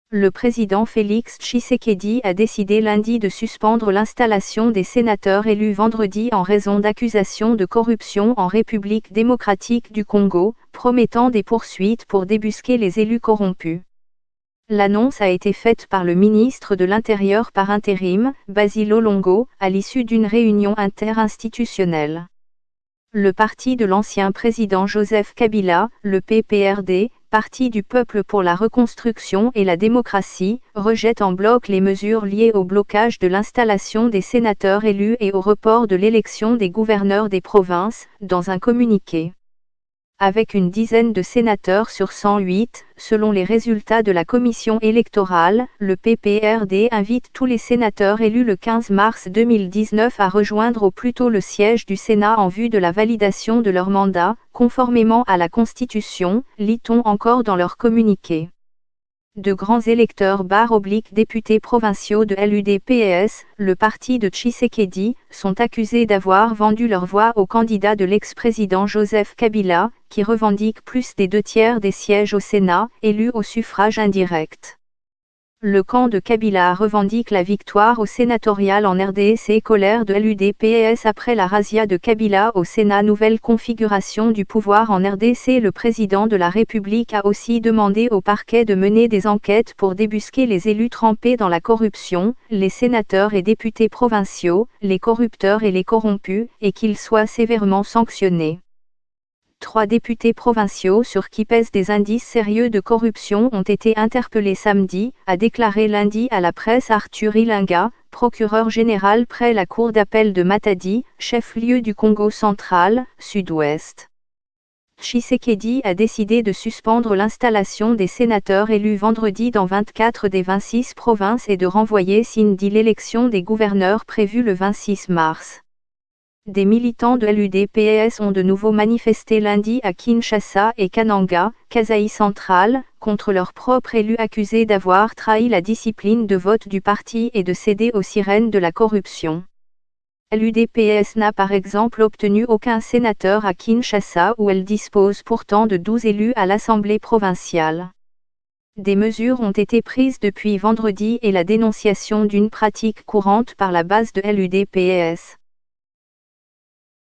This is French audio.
Le président Félix Tshisekedi a décidé lundi de suspendre l'installation des sénateurs élus vendredi en raison d'accusations de corruption en République démocratique du Congo, promettant des poursuites pour débusquer les élus corrompus. L'annonce a été faite par le ministre de l'Intérieur par intérim, Basil Olongo, à l'issue d'une réunion interinstitutionnelle. Le parti de l'ancien président Joseph Kabila, le PPRD, Parti du peuple pour la reconstruction et la démocratie, rejette en bloc les mesures liées au blocage de l'installation des sénateurs élus et au report de l'élection des gouverneurs des provinces, dans un communiqué. Avec une dizaine de sénateurs sur 108, selon les résultats de la commission électorale, le PPRD invite tous les sénateurs élus le 15 mars 2019 à rejoindre au plus tôt le siège du Sénat en vue de la validation de leur mandat, conformément à la Constitution, lit-on encore dans leur communiqué. De grands électeurs députés provinciaux de l'UDPS, le parti de Tshisekedi, sont accusés d'avoir vendu leur voix au candidat de l'ex-président Joseph Kabila, qui revendique plus des 2/3 des sièges au Sénat, élus au suffrage indirect. Le camp de Kabila revendique la victoire au sénatorial en RDC et colère de l'UDPS après la razzia de Kabila au Sénat. Nouvelle configuration du pouvoir en RDC. Le président de la République a aussi demandé au parquet de mener des enquêtes pour débusquer les élus trempés dans la corruption, les sénateurs et députés provinciaux, les corrupteurs et les corrompus, et qu'ils soient sévèrement sanctionnés. 3 députés provinciaux sur qui pèsent des indices sérieux de corruption ont été interpellés samedi, a déclaré lundi à la presse Arthur Ilinga, procureur général près la cour d'appel de Matadi, chef-lieu du Congo central, sud-ouest. Tshisekedi a décidé de suspendre l'installation des sénateurs élus vendredi dans 24 des 26 provinces et de renvoyer samedi l'élection des gouverneurs prévue le 26 mars. Des militants de l'UDPS ont de nouveau manifesté lundi à Kinshasa et Kananga, Kasai central, contre leurs propres élus accusés d'avoir trahi la discipline de vote du parti et de céder aux sirènes de la corruption. L'UDPS n'a par exemple obtenu aucun sénateur à Kinshasa où elle dispose pourtant de 12 élus à l'Assemblée provinciale. Des mesures ont été prises depuis vendredi et la dénonciation d'une pratique courante par la base de l'UDPS.